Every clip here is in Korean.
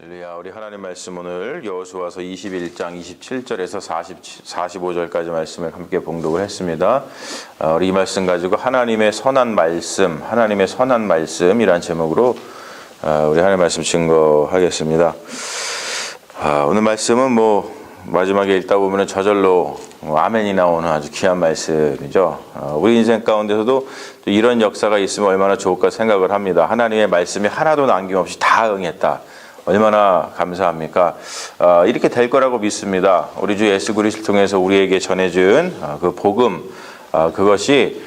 할렐루야. 우리 하나님 말씀 오늘 여호수아서 21장 27절에서 45절까지 말씀을 함께 봉독을 했습니다. 우리 이 말씀 가지고 하나님의 선한 말씀이란 제목으로 우리 하나님 말씀 증거하겠습니다. 오늘 말씀은 마지막에 읽다 보면 저절로 아멘이 나오는 아주 귀한 말씀이죠. 우리 인생 가운데서도 이런 역사가 있으면 얼마나 좋을까 생각을 합니다. 하나님의 말씀이 하나도 남김없이 다 응했다. 얼마나 감사합니까? 이렇게 될 거라고 믿습니다. 우리 주 예수 그리스도를 통해서 우리에게 전해준 그 복음, 그것이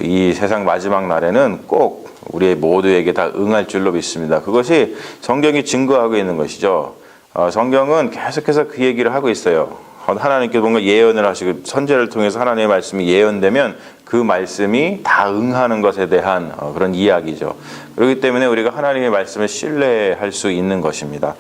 이 세상 마지막 날에는 꼭 우리 모두에게 다 응할 줄로 믿습니다. 그것이 성경이 증거하고 있는 것이죠. 성경은 계속해서 그 얘기를 하고 있어요. 하나님께 뭔가 예언을 하시고 선지자를 통해서 하나님의 말씀이 예언되면 그 말씀이 다 응하는 것에 대한 그런 이야기죠. 그렇기 때문에 우리가 하나님의 말씀을 신뢰할 수 있는 것입니다.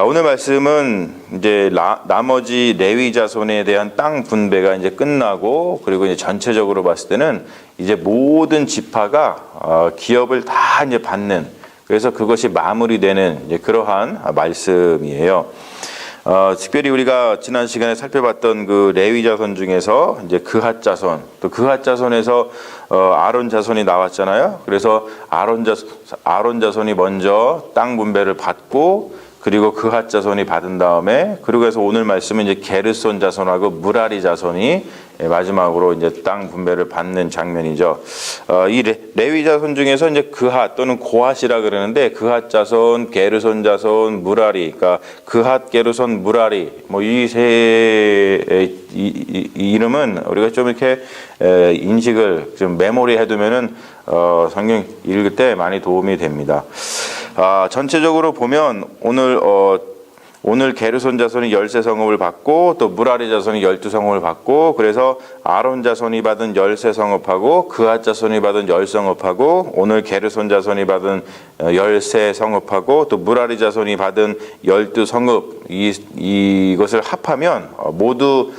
오늘 말씀은 이제 나머지 레위 자손에 대한 땅 분배가 이제 끝나고, 그리고 이제 전체적으로 봤을 때는 이제 모든 지파가 기업을 다 이제 받는, 그래서 그것이 마무리되는 이제 그러한 말씀이에요. 특별히 우리가 지난 시간에 살펴봤던 그 레위 자손 중에서 이제 그핫 자손, 또 그핫 자손에서 아론 자손이 나왔잖아요. 그래서 아론 자손이 먼저 땅 분배를 받고, 그리고 그핫 자손이 받은 다음에, 그리고 해서 오늘 말씀은 이제 게르손 자손하고 무라리 자손이 마지막으로 이제 땅 분배를 받는 장면이죠. 이 레위 자손 중에서 이제 그핫 또는 고핫이라 그러는데, 그핫 자손, 게르손 자손, 무라리, 그러니까 그핫, 게르손, 무라리, 이 세 이름은 우리가 좀 이렇게 인식을 좀 메모리해 두면은 성경 읽을 때 많이 도움이 됩니다. 전체적으로 보면 오늘 게르손 자손이 13성읍을 받고, 또 무라리 자손이 12성읍을 받고, 그래서 아론 자손이 받은 13성읍하고 그핫 자손이 받은 10성읍하고, 오늘 게르손 자손이 받은 13성읍하고, 또 무라리 자손이 받은 12성읍, 이것을 합하면 모두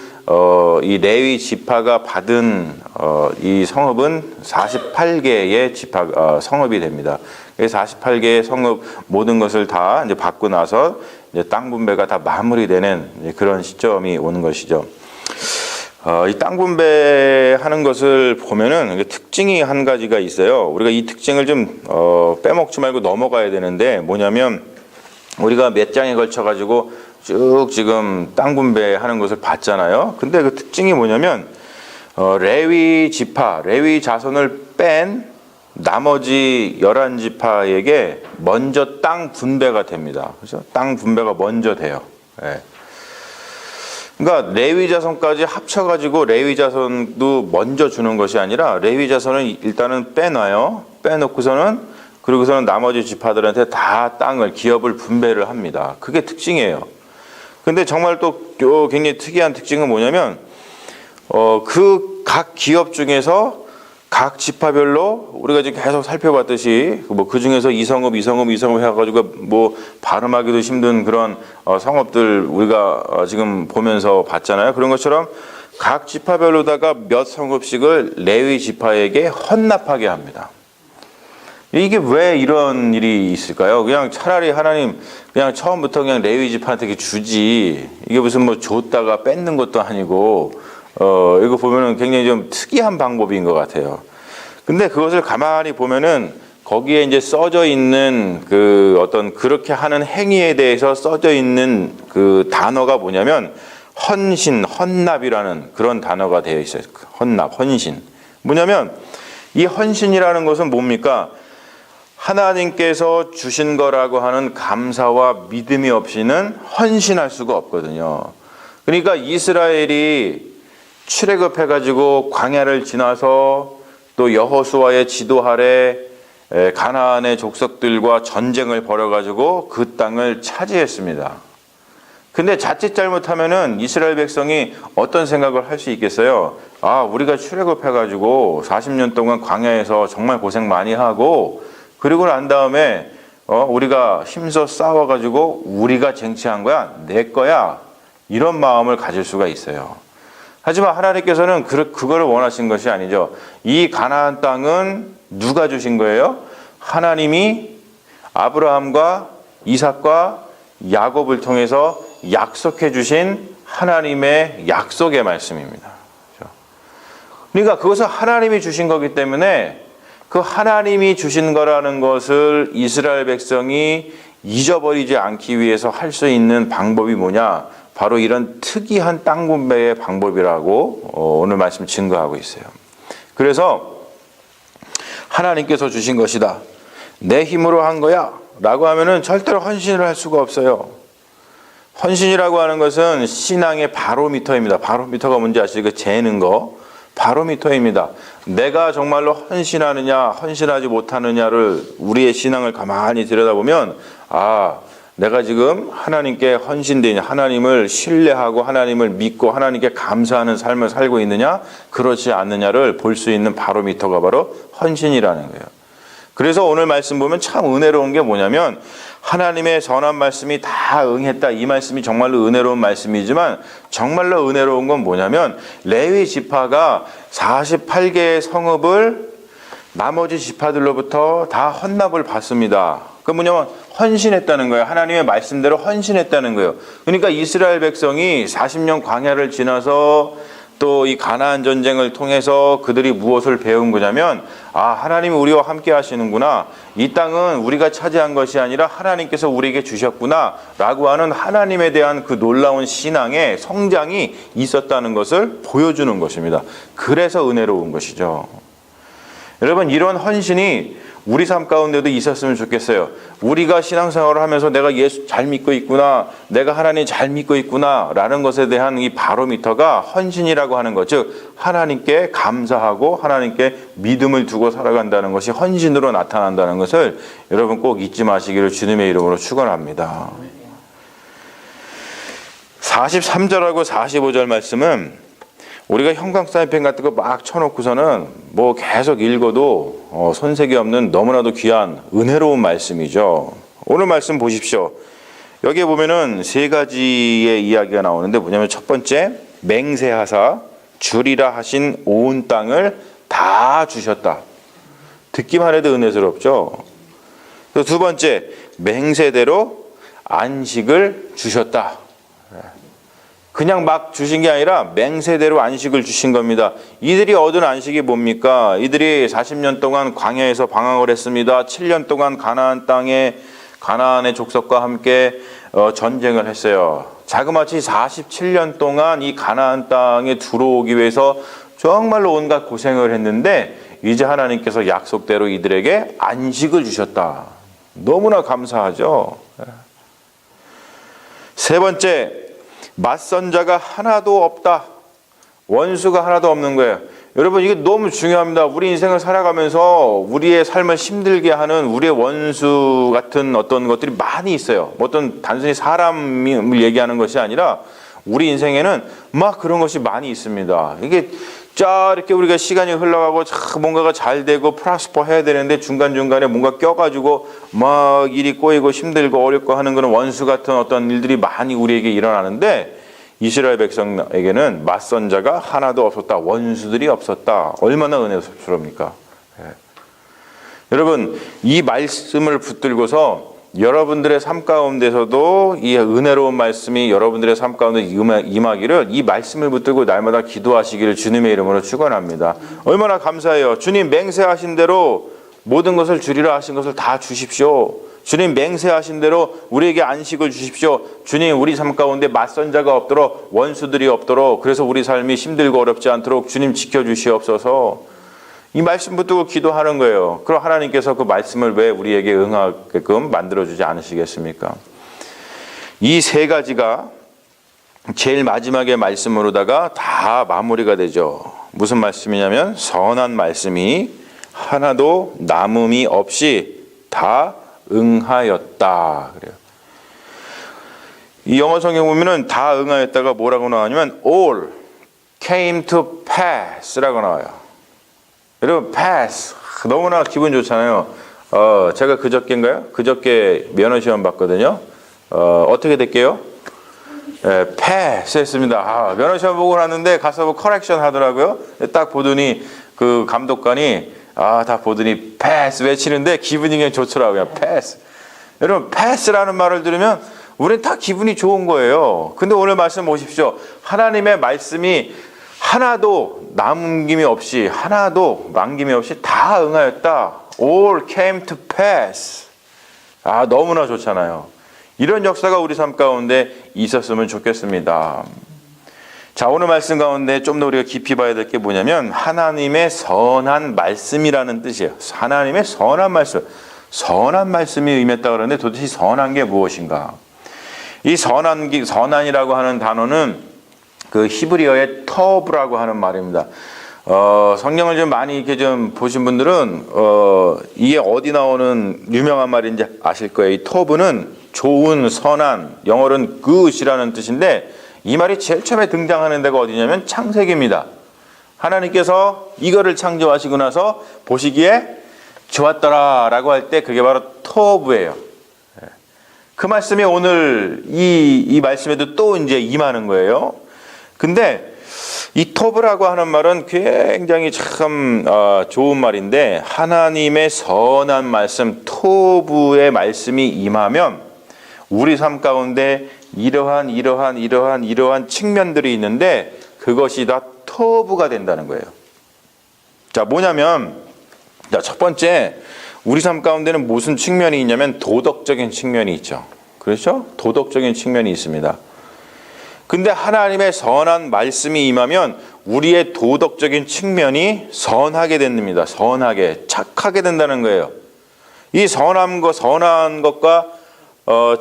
이 레위 지파가 받은 이 성읍은 48개의 성읍이 됩니다. 48개의 성읍 모든 것을 다 이제 받고 나서 이제 땅 분배가 다 마무리되는 이제 그런 시점이 오는 것이죠. 이 땅 분배하는 것을 보면은 특징이 한 가지가 있어요. 우리가 이 특징을 좀 빼먹지 말고 넘어가야 되는데, 뭐냐면 우리가 몇 장에 걸쳐 가지고 쭉 지금 땅 분배하는 것을 봤잖아요. 근데 그 특징이 뭐냐면 레위 지파, 레위 자손을 뺀 나머지 11지파에게 먼저 땅 분배가 됩니다. 그렇죠? 땅 분배가 먼저 돼요. 네. 그러니까 레위 자손까지 합쳐가지고 레위 자손도 먼저 주는 것이 아니라, 레위 자손은 일단은 빼놔요. 빼놓고서는, 그리고서는 나머지 지파들한테 다 땅을, 기업을 분배를 합니다. 그게 특징이에요. 근데 정말 또 굉장히 특이한 특징은 뭐냐면 그 각 기업 중에서 각 지파별로 우리가 지금 계속 살펴봤듯이 그 중에서 2성읍 해가지고 발음하기도 힘든 그런 성읍들 우리가 지금 보면서 봤잖아요. 그런 것처럼 각 지파별로다가 몇 성읍씩을 레위 지파에게 헌납하게 합니다. 이게 왜 이런 일이 있을까요? 그냥 차라리 하나님 그냥 처음부터 그냥 레위 지파한테 주지, 이게 무슨 줬다가 뺏는 것도 아니고, 이거 보면은 굉장히 좀 특이한 방법인 것 같아요. 근데 그것을 가만히 보면은 거기에 이제 써져 있는 그 어떤 그렇게 하는 행위에 대해서 써져 있는 그 단어가 뭐냐면 헌신, 헌납이라는 그런 단어가 되어 있어요. 헌납, 헌신. 뭐냐면 이 헌신이라는 것은 뭡니까? 하나님께서 주신 거라고 하는 감사와 믿음이 없이는 헌신할 수가 없거든요. 그러니까 이스라엘이 출애굽해가지고 광야를 지나서 또 여호수아의 지도 아래 가나안의 족속들과 전쟁을 벌여가지고 그 땅을 차지했습니다. 근데 자칫 잘못하면은 이스라엘 백성이 어떤 생각을 할 수 있겠어요? 우리가 출애굽해가지고 40년 동안 광야에서 정말 고생 많이 하고, 그리고 난 다음에 우리가 힘써 싸워가지고 우리가 쟁취한 거야, 내 거야, 이런 마음을 가질 수가 있어요. 하지만 하나님께서는 그거를 원하신 것이 아니죠. 이 가나안 땅은 누가 주신 거예요? 하나님이 아브라함과 이삭과 야곱을 통해서 약속해 주신 하나님의 약속의 말씀입니다. 그러니까 그것은 하나님이 주신 거기 때문에 그 하나님이 주신 거라는 것을 이스라엘 백성이 잊어버리지 않기 위해서 할 수 있는 방법이 뭐냐? 바로 이런 특이한 땅 분배의 방법이라고 오늘 말씀 증거하고 있어요. 그래서 하나님께서 주신 것이다, 내 힘으로 한 거야 라고 하면은 절대로 헌신을 할 수가 없어요. 헌신이라고 하는 것은 신앙의 바로미터입니다. 바로미터가 뭔지 아시죠? 재는 거 바로미터입니다. 내가 정말로 헌신하느냐 헌신하지 못하느냐를, 우리의 신앙을 가만히 들여다보면 내가 지금 하나님께 헌신되냐, 하나님을 신뢰하고 하나님을 믿고 하나님께 감사하는 삶을 살고 있느냐 그렇지 않느냐를 볼 수 있는 바로미터가 바로 헌신이라는 거예요. 그래서 오늘 말씀 보면 참 은혜로운 게 뭐냐면 하나님의 선한 말씀이 다 응했다, 이 말씀이 정말로 은혜로운 말씀이지만 정말로 은혜로운 건 뭐냐면 레위 지파가 48개의 성읍을 나머지 지파들로부터 다 헌납을 받습니다. 그 뭐냐면 헌신했다는 거예요. 하나님의 말씀대로 헌신했다는 거예요. 그러니까 이스라엘 백성이 40년 광야를 지나서 또 이 가나안 전쟁을 통해서 그들이 무엇을 배운 거냐면 하나님이 우리와 함께 하시는구나, 이 땅은 우리가 차지한 것이 아니라 하나님께서 우리에게 주셨구나 라고 하는 하나님에 대한 그 놀라운 신앙의 성장이 있었다는 것을 보여주는 것입니다. 그래서 은혜로운 것이죠. 여러분, 이런 헌신이 우리 삶 가운데도 있었으면 좋겠어요. 우리가 신앙생활을 하면서 내가 예수 잘 믿고 있구나, 내가 하나님 잘 믿고 있구나 라는 것에 대한 이 바로미터가 헌신이라고 하는 것, 즉 하나님께 감사하고 하나님께 믿음을 두고 살아간다는 것이 헌신으로 나타난다는 것을 여러분 꼭 잊지 마시기를 주님의 이름으로 축원합니다. 43절하고 45절 말씀은 우리가 형광사인펜 같은 거 막 쳐놓고서는 뭐 계속 읽어도 손색이 없는 너무나도 귀한 은혜로운 말씀이죠. 오늘 말씀 보십시오. 여기에 보면은 세 가지의 이야기가 나오는데 뭐냐면 첫 번째, 맹세하사 주리라 하신 온 땅을 다 주셨다. 듣기만 해도 은혜스럽죠. 두 번째, 맹세대로 안식을 주셨다. 그냥 막 주신 게 아니라 맹세대로 안식을 주신 겁니다. 이들이 얻은 안식이 뭡니까? 이들이 40년 동안 광야에서 방황을 했습니다. 7년 동안 가나안 땅에 가나안의 족속과 함께 전쟁을 했어요. 자그마치 47년 동안 이 가나안 땅에 들어오기 위해서 정말로 온갖 고생을 했는데 이제 하나님께서 약속대로 이들에게 안식을 주셨다. 너무나 감사하죠. 세 번째, 맞선 자가 하나도 없다. 원수가 하나도 없는 거예요. 여러분, 이게 너무 중요합니다. 우리 인생을 살아가면서 우리의 삶을 힘들게 하는 우리의 원수 같은 어떤 것들이 많이 있어요. 어떤 단순히 사람을 얘기하는 것이 아니라 우리 인생에는 막 그런 것이 많이 있습니다. 이게 이렇게 우리가 시간이 흘러가고 뭔가가 잘 되고 프라스퍼 해야 되는데 중간중간에 뭔가 껴가지고 막 일이 꼬이고 힘들고 어렵고 하는 그런 원수 같은 어떤 일들이 많이 우리에게 일어나는데 이스라엘 백성에게는 맞선 자가 하나도 없었다. 원수들이 없었다. 얼마나 은혜스럽습니까? 여러분, 이 말씀을 붙들고서 여러분들의 삶 가운데서도 이 은혜로운 말씀이 여러분들의 삶 가운데 임하기를 이 말씀을 붙들고 날마다 기도하시기를 주님의 이름으로 축원합니다. 얼마나 감사해요. 주님 맹세하신 대로 모든 것을 주리라 하신 것을 다 주십시오. 주님 맹세하신 대로 우리에게 안식을 주십시오. 주님, 우리 삶 가운데 맞선 자가 없도록, 원수들이 없도록, 그래서 우리 삶이 힘들고 어렵지 않도록 주님 지켜주시옵소서. 이 말씀 붙들고 기도하는 거예요. 그럼 하나님께서 그 말씀을 왜 우리에게 응하게끔 만들어주지 않으시겠습니까? 이 세 가지가 제일 마지막의 말씀으로다가 다 마무리가 되죠. 무슨 말씀이냐면 선한 말씀이 하나도 남음이 없이 다 응하였다. 그래요. 이 영어 성경 보면은 다 응하였다가 뭐라고 나오냐면 all came to pass라고 나와요. 여러분, pass 너무나 기분 좋잖아요. 제가 그저께 면허시험 봤거든요. 어떻게 됐게요? pass 했습니다. 면허시험 보고 났는데 가서 커렉션 하더라고요. 딱 보더니 그 감독관이 다 보더니 pass 외치는데 기분이 그냥 좋더라고요. pass. 여러분 패스라는 말을 들으면 우리는 다 기분이 좋은 거예요. 근데 오늘 말씀 보십시오. 하나님의 말씀이 하나도 남김이 없이 하나도 망김이 없이 다 응하였다. All came to pass. 너무나 좋잖아요. 이런 역사가 우리 삶 가운데 있었으면 좋겠습니다. 자, 오늘 말씀 가운데 좀 더 우리가 깊이 봐야 될 게 뭐냐면 하나님의 선한 말씀이라는 뜻이에요. 하나님의 선한 말씀. 선한 말씀이 임했다 그러는데 도대체 선한 게 무엇인가? 이 선한이라고 하는 단어는 그 히브리어의 터브라고 하는 말입니다. 성경을 좀 많이 이렇게 좀 보신 분들은 이게 어디 나오는 유명한 말인지 아실 거예요. 이 터브는 좋은, 선한, 영어로는 good이라는 뜻인데 이 말이 제일 처음에 등장하는 데가 어디냐면 창세기입니다. 하나님께서 이거를 창조하시고 나서 보시기에 좋았더라 라고 할 때 그게 바로 터브예요. 그 말씀이 오늘 이 말씀에도 또 이제 임하는 거예요. 근데 이 터브라고 하는 말은 굉장히 참 좋은 말인데 하나님의 선한 말씀, 터브의 말씀이 임하면 우리 삶 가운데 이러한 측면들이 있는데 그것이 다 터브가 된다는 거예요. 자, 뭐냐면 첫 번째 우리 삶 가운데는 무슨 측면이 있냐면 도덕적인 측면이 있죠. 그렇죠? 도덕적인 측면이 있습니다. 근데 하나님의 선한 말씀이 임하면 우리의 도덕적인 측면이 선하게 됩니다. 선하게, 착하게 된다는 거예요. 이 선한 것과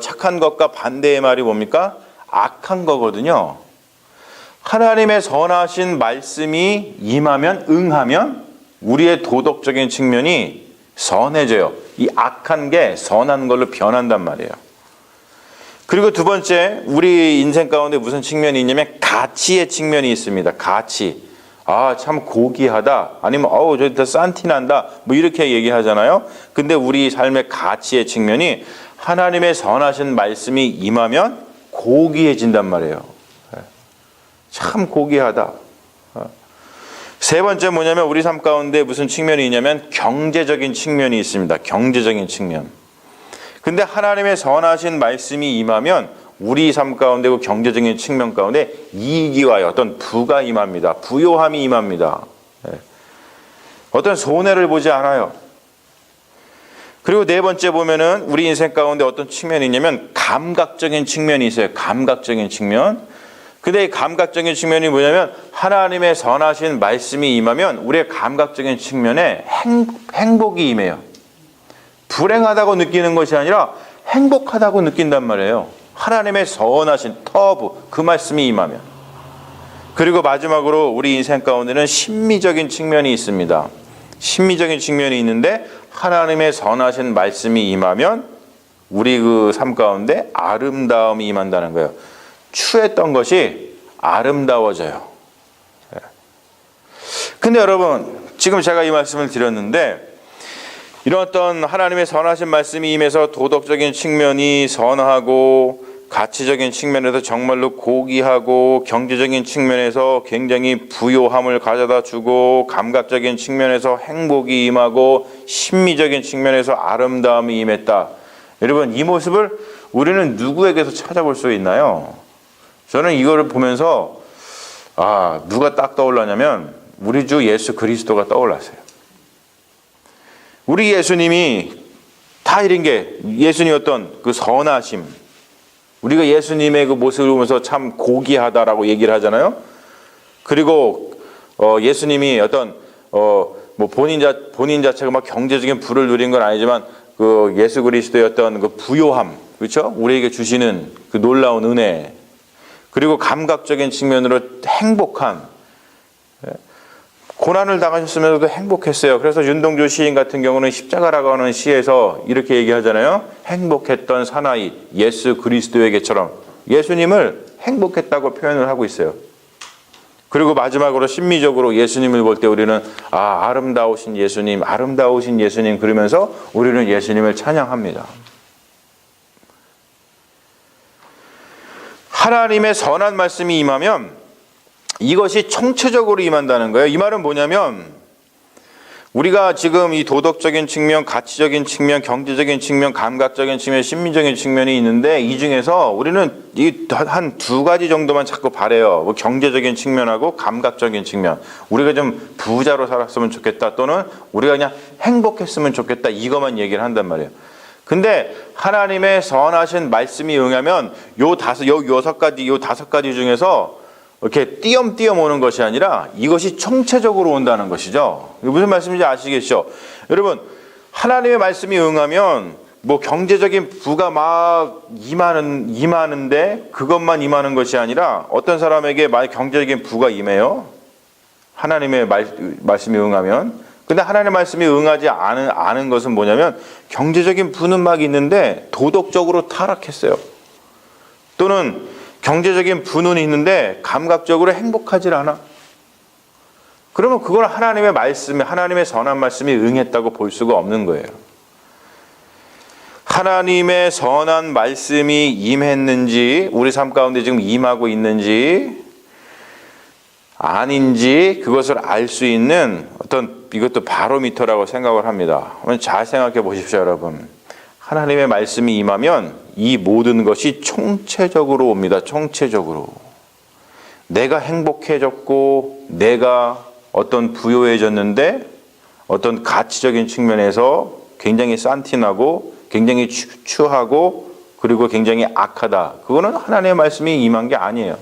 착한 것과 반대의 말이 뭡니까? 악한 거거든요. 하나님의 선하신 말씀이 임하면, 응하면 우리의 도덕적인 측면이 선해져요. 이 악한 게 선한 걸로 변한단 말이에요. 그리고 두 번째, 우리 인생 가운데 무슨 측면이 있냐면 가치의 측면이 있습니다. 가치. 참 고귀하다. 아니면 저기 더 산티난다. 뭐 이렇게 얘기하잖아요. 근데 우리 삶의 가치의 측면이 하나님의 선하신 말씀이 임하면 고귀해진단 말이에요. 참 고귀하다. 세 번째 뭐냐면 우리 삶 가운데 무슨 측면이 있냐면 경제적인 측면이 있습니다. 경제적인 측면. 근데 하나님의 선하신 말씀이 임하면 우리 삶 가운데 그 경제적인 측면 가운데 이익이 와요. 어떤 부가 임합니다. 부요함이 임합니다. 어떤 손해를 보지 않아요. 그리고 네 번째 보면은 우리 인생 가운데 어떤 측면이 있냐면 감각적인 측면이 있어요. 감각적인 측면. 근데 이 감각적인 측면이 뭐냐면 하나님의 선하신 말씀이 임하면 우리의 감각적인 측면에 행복이 임해요. 불행하다고 느끼는 것이 아니라 행복하다고 느낀단 말이에요. 하나님의 선하신 터브, 그 말씀이 임하면. 그리고 마지막으로 우리 인생 가운데는 심미적인 측면이 있습니다. 심미적인 측면이 있는데 하나님의 선하신 말씀이 임하면 우리 그 삶 가운데 아름다움이 임한다는 거예요. 추했던 것이 아름다워져요. 근데 여러분, 지금 제가 이 말씀을 드렸는데 이런 어떤 하나님의 선하신 말씀이 임해서 도덕적인 측면이 선하고 가치적인 측면에서 정말로 고귀하고 경제적인 측면에서 굉장히 부요함을 가져다 주고 감각적인 측면에서 행복이 임하고 심미적인 측면에서 아름다움이 임했다. 여러분, 이 모습을 우리는 누구에게서 찾아볼 수 있나요? 저는 이거를 보면서 누가 딱 떠올랐냐면 우리 주 예수 그리스도가 떠올랐어요. 우리 예수님이 다 이런 게 예수님 어떤 그 선하심, 우리가 예수님의 그 모습을 보면서 참 고귀하다라고 얘기를 하잖아요. 그리고 예수님이 어떤 뭐 본인 자체가 막 경제적인 부를 누린 건 아니지만 그 예수 그리스도의 어떤 그 부요함, 그렇죠? 우리에게 주시는 그 놀라운 은혜, 그리고 감각적인 측면으로 행복한, 고난을 당하셨으면서도 행복했어요. 그래서 윤동주 시인 같은 경우는 십자가라고 하는 시에서 이렇게 얘기하잖아요. 행복했던 사나이 예수 그리스도에게처럼 예수님을 행복했다고 표현을 하고 있어요. 그리고 마지막으로 심미적으로 예수님을 볼 때 우리는 아름다우신 예수님, 아름다우신 예수님 그러면서 우리는 예수님을 찬양합니다. 하나님의 선한 말씀이 임하면 이것이 총체적으로 임한다는 거예요. 이 말은 뭐냐면 우리가 지금 이 도덕적인 측면, 가치적인 측면, 경제적인 측면, 감각적인 측면, 심리적인 측면이 있는데 이 중에서 우리는 이 한 두 가지 정도만 자꾸 바래요. 뭐 경제적인 측면하고 감각적인 측면. 우리가 좀 부자로 살았으면 좋겠다 또는 우리가 그냥 행복했으면 좋겠다 이것만 얘기를 한단 말이에요. 근데 하나님의 선하신 말씀이 응하면 요 다섯 가지 중에서 이렇게 띄엄띄엄 오는 것이 아니라 이것이 총체적으로 온다는 것이죠. 무슨 말씀인지 아시겠죠? 여러분, 하나님의 말씀이 응하면 뭐 경제적인 부가 막 임하는데 그것만 임하는 것이 아니라 어떤 사람에게 경제적인 부가 임해요. 하나님의 말씀이 응하면. 근데 하나님의 말씀이 응하지 않은 것은 뭐냐면 경제적인 부는 막 있는데 도덕적으로 타락했어요. 또는 경제적인 부는 있는데 감각적으로 행복하지 않아. 그러면 그건 하나님의 말씀이, 하나님의 선한 말씀이 응했다고 볼 수가 없는 거예요. 하나님의 선한 말씀이 임했는지, 우리 삶 가운데 지금 임하고 있는지 아닌지 그것을 알 수 있는 이것도 바로미터라고 생각을 합니다. 한번 잘 생각해 보십시오, 여러분. 하나님의 말씀이 임하면 이 모든 것이 총체적으로 옵니다. 총체적으로. 내가 행복해졌고 내가 어떤 부유해졌는데 어떤 가치적인 측면에서 굉장히 싼티나고 굉장히 추하고 그리고 굉장히 악하다. 그거는 하나님의 말씀이 임한 게 아니에요.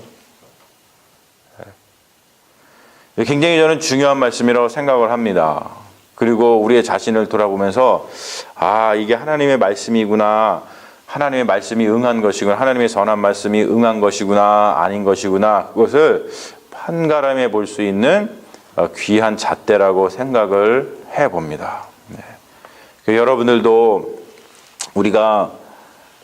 굉장히 저는 중요한 말씀이라고 생각을 합니다. 그리고 우리의 자신을 돌아보면서 이게 하나님의 말씀이구나. 하나님의 말씀이 응한 것이구나. 하나님의 선한 말씀이 응한 것이구나. 아닌 것이구나. 그것을 판가름해 볼 수 있는 귀한 잣대라고 생각을 해봅니다. 네. 여러분들도 우리가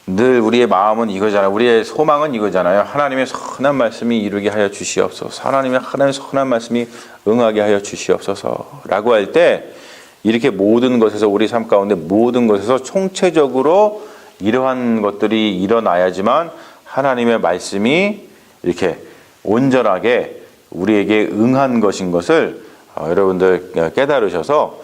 늘 우리의 마음은 이거잖아요. 우리의 소망은 이거잖아요. 하나님의 선한 말씀이 이루게 하여 주시옵소서. 하나님의 선한 말씀이 응하게 하여 주시옵소서. 라고 할 때 이렇게 모든 것에서 우리 삶 가운데 모든 것에서 총체적으로 이러한 것들이 일어나야지만 하나님의 말씀이 이렇게 온전하게 우리에게 응한 것인 것을 여러분들 깨달으셔서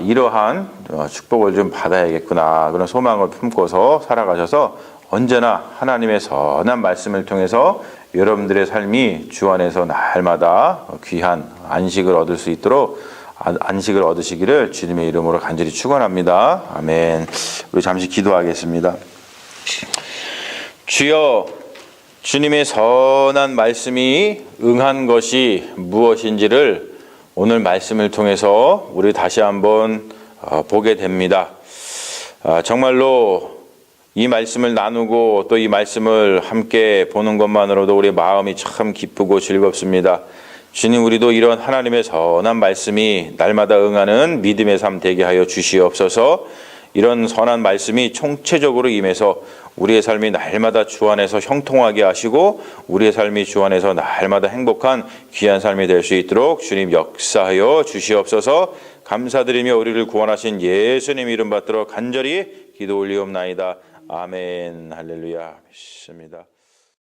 이러한 축복을 좀 받아야겠구나 그런 소망을 품고서 살아가셔서 언제나 하나님의 선한 말씀을 통해서 여러분들의 삶이 주 안에서 날마다 귀한 안식을 얻을 수 있도록 안식을 얻으시기를 주님의 이름으로 간절히 축원합니다. 아멘. 우리 잠시 기도하겠습니다. 주여, 주님의 선한 말씀이 응한 것이 무엇인지를 오늘 말씀을 통해서 우리 다시 한번 보게 됩니다. 정말로 이 말씀을 나누고 또 이 말씀을 함께 보는 것만으로도 우리 마음이 참 기쁘고 즐겁습니다. 주님, 우리도 이런 하나님의 선한 말씀이 날마다 응하는 믿음의 삶 되게 하여 주시옵소서. 이런 선한 말씀이 총체적으로 임해서 우리의 삶이 날마다 주 안에서 형통하게 하시고 우리의 삶이 주 안에서 날마다 행복한 귀한 삶이 될 수 있도록 주님 역사하여 주시옵소서. 감사드리며 우리를 구원하신 예수님 이름 받들어 간절히 기도 올리옵나이다. 아멘. 할렐루야. 믿습니다.